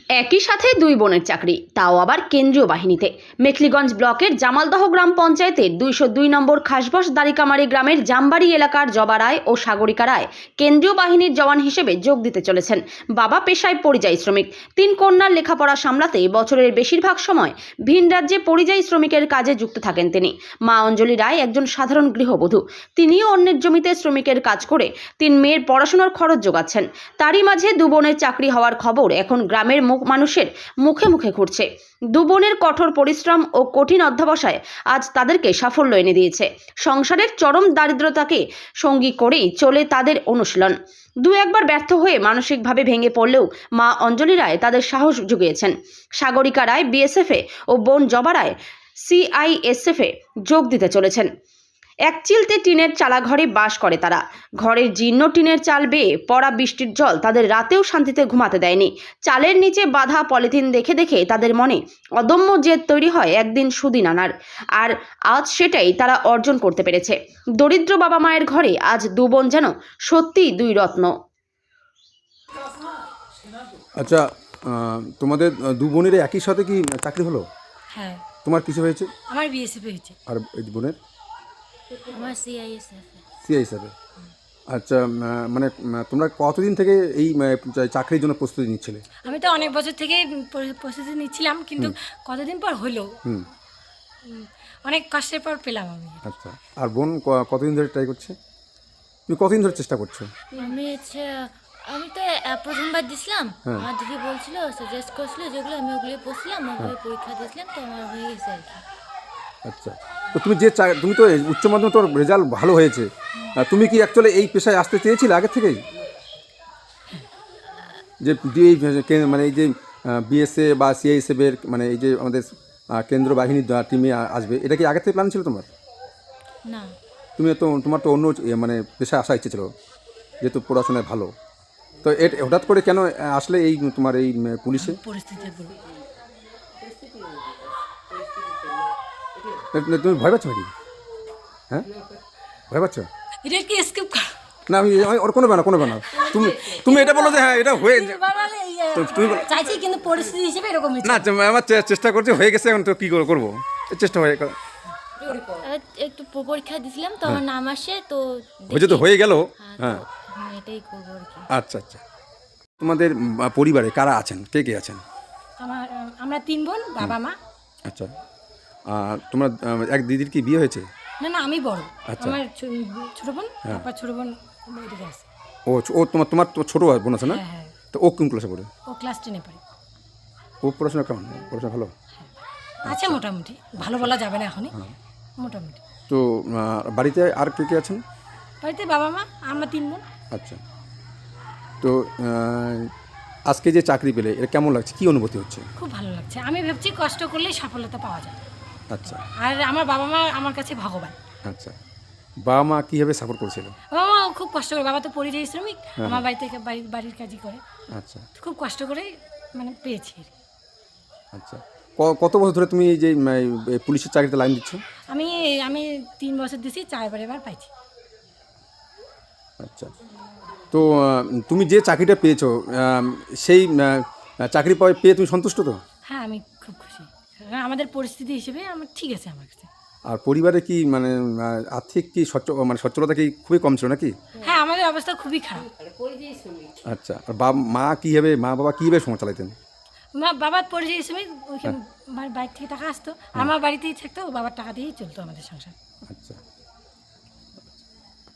একই সাথে দুই বোনের চাকরি, তাও আবার কেন্দ্রীয় বাহিনীতে। মেখলিগঞ্জ ব্লকের জামালদহ গ্রাম পঞ্চায়েতের 202 নম্বর খাসবস দারিকামারি গ্রামের জামবাড়ি এলাকার জবা রায় ও সাগরিকা রায় কেন্দ্রীয় বাহিনীর জওয়ান হিসেবে যোগ দিতে চলেছেন। বাবা পেশায় পরিযায়ী শ্রমিক, 3 কন্যার লেখাপড়া সামলাতে বছরের বেশিরভাগ সময় ভিন রাজ্যে পরিযায়ী শ্রমিকের কাজে যুক্ত থাকেন তিনি। মা অঞ্জলি রায় একজন সাধারণ গৃহবধূ, তিনিও অন্যের জমিতে শ্রমিকের কাজ করে 3 মেয়ের পড়াশোনার খরচ যোগাচ্ছেন। তারই মাঝে দু বোনের চাকরি হওয়ার খবর এখন গ্রামের মানুষের মুখে মুখে ঘুরছে। দু বোনের কঠোর পরিশ্রম ও কঠিন অধ্যবসায় আজ তাদেরকে সাফল্য এনে দিয়েছে। সংসারের চরম দারিদ্রতাকে সঙ্গী করেই চলে তাদের অনুশীলন। দু একবার ব্যর্থ হয়ে মানসিকভাবে ভেঙে পড়লেও মা অঞ্জলি রায় তাদের সাহস জুগিয়েছেন। সাগরিকা রায় বিএসএফে ও বোন জবা রায় সিআইএসএফে যোগ দিতে চলেছেন। এক চিলতে টিনের চালাঘরে বাস করে তারা। ঘরের জীর্ণ টিনের চাল বেয়ে পড়া বৃষ্টির জল তাদের রাতেও শান্তিতে ঘুমাতে দেয়নি। চালের নিচে বাঁধা পলিথিন দেখে দেখে তাদের মনে অদম্য জেদ তৈরি হয় একদিন সুদিন আনার। আর আজ সেটাই তারা অর্জন করতে পেরেছে। দরিদ্র বাবা মায়ের ঘরে আজ দু বোন যেন সত্যিই দুই রত্ন। আচ্ছা, তোমাদের দু বোনের একই সাথে কি চাকরি হলো? হ্যাঁ, তোমার কিছু হয়েছে? আমার বিএসএফ হয়েছে। আর এই বোনের আমার সিআইএসএফ। সিআই হিসাবে। আচ্ছা, মানে তোমরা কতদিন থেকে এই চাকরির জন্য প্রস্তুতি নিচ্ছিলে? আমি তো অনেক বছর থেকে প্রস্তুতি নিচ্ছিলাম, কিন্তু কতদিন পর হলো, অনেক কষ্টের পর পেলাম আমি। আচ্ছা, আর বোন কতদিন ধরে ট্রাই করছে? তুমি কতদিন ধরে চেষ্টা করছো? আমি তো প্রথমবার দিছিলাম। আমার দিদি বলছিল, সাজেস্ট করছিল যেগুলো, আমি ওগুলো পড়ছিলাম, ওগুলো পরীক্ষা দিয়েছিলাম, তো আমার হয়ে গেছে আর কি। আচ্ছা, তো তুমি তো উচ্চ মাধ্যমিক, তোর রেজাল্ট ভালো হয়েছে, তুমি কি অ্যাকচুয়ালি এই পেশায় আসতে চেয়েছিলে আগে থেকেই? যে মানে এই যে বিএসএ বা সিআইএসএফের মানে এই যে আমাদের কেন্দ্র বাহিনীর টিমে আসবে, এটা কি আগে থেকে প্ল্যান ছিল তোমার? না, তোমার তো অন্য মানে পেশায় আসার ইচ্ছে ছিল, যেহেতু পড়াশোনায় ভালো। তো হঠাৎ করে কেন আসলে এই তোমার এই পুলিশে? পরিস্থিতি তুমি ভয় পাচ্ছ নাকি? হ্যাঁ, ভয় পাচ্ছ? এটা কি স্কিপ কর না, আমি ওর কোনো বানা তুমি এটা বলো যে হ্যাঁ এটা হয়ে তুমি চাইছি, কিন্তু পরিস্থিতি হিসেবে এরকম না, আমার চেষ্টা করছি, হয়ে গেছে, এখন তো কী করবো, চেষ্টা হয়ে একটু পরীক্ষা দিয়েছিলাম, তো আমার নাম আসে, তো তো হয়ে গেল। হ্যাঁ, এটাই করবো আর কি। আচ্ছা আচ্ছা। তোমাদের পরিবারে কারা আছেন, কে কে আছেন? আমরা 3 বোন, বাবা মা। আচ্ছা, তোমার এক দিদির কি বিয়ে হয়েছে? না, আমি বড়। আচ্ছা। আমার ছোট বোন, তারপর ছোট বোন ওইদিকে আছে। ও তোমার তো ছোট বোন আছে না? হ্যাঁ। তো ও কোন ক্লাসে পড়ে? ও ক্লাস 10-এ পড়ে। ও পড়াশোনা কেমন? পড়াশোনা ভালো আচ্ছা, মোটামুটি, ভালো বলা যাবে না এখনই, মোটামুটি। তো বাড়িতে আর কে কে আছেন? বাড়িতে বাবা মা, আমরা 3 বোন। আচ্ছা, তো আজকে যে চাকরি পেলে এটা কেমন লাগছে, কি অনুভূতি হচ্ছে? খুব ভালো লাগছে। আমি ভাবছি কষ্ট করলেই সফলতা পাওয়া যায়। আচ্ছা, আর আমার বাবা মা আমার কাছে ভগবান। আচ্ছা, বাবা মা কীভাবে সাপোর্ট করেছিল? বাবা মা খুব কষ্ট করে, বাবা তো পরিযায়ী শ্রমিক, আমার বাড়ি থেকে বাড়ির কাজই করে। আচ্ছা, খুব কষ্ট করে মানে পেয়েছি। আচ্ছা, কত বছর ধরে তুমি এই যে পুলিশের চাকরিতে লাইন দিচ্ছ? আমি 3 বছর দিয়েছি, 4বার এবার পাইছি। আচ্ছা, তো তুমি যে চাকরিটা পেয়েছো, সেই চাকরি পেয়ে তুমি সন্তুষ্ট তো? হ্যাঁ, আমি খুব খুশি। আমাদের পরিস্থিতি হিসেবে আমার ঠিক আছে আমার কাছে। আর পরিবারে কি মানে আর্থিক কি সচ্ছলতা কি খুবই কম ছিল নাকি? হ্যাঁ, আমাদের অবস্থা খুবই খারাপ। আচ্ছা, আর মা বাবা কীভাবে সংসার চালাতেন? বাবার পরিযায়ী শ্রমিক, ওইখানে বাড়ি থেকে টাকা আসতো, আমার বাড়িতেই থাকতো, বাবার টাকা দিয়েই চলতো আমাদের সংসার। আচ্ছা,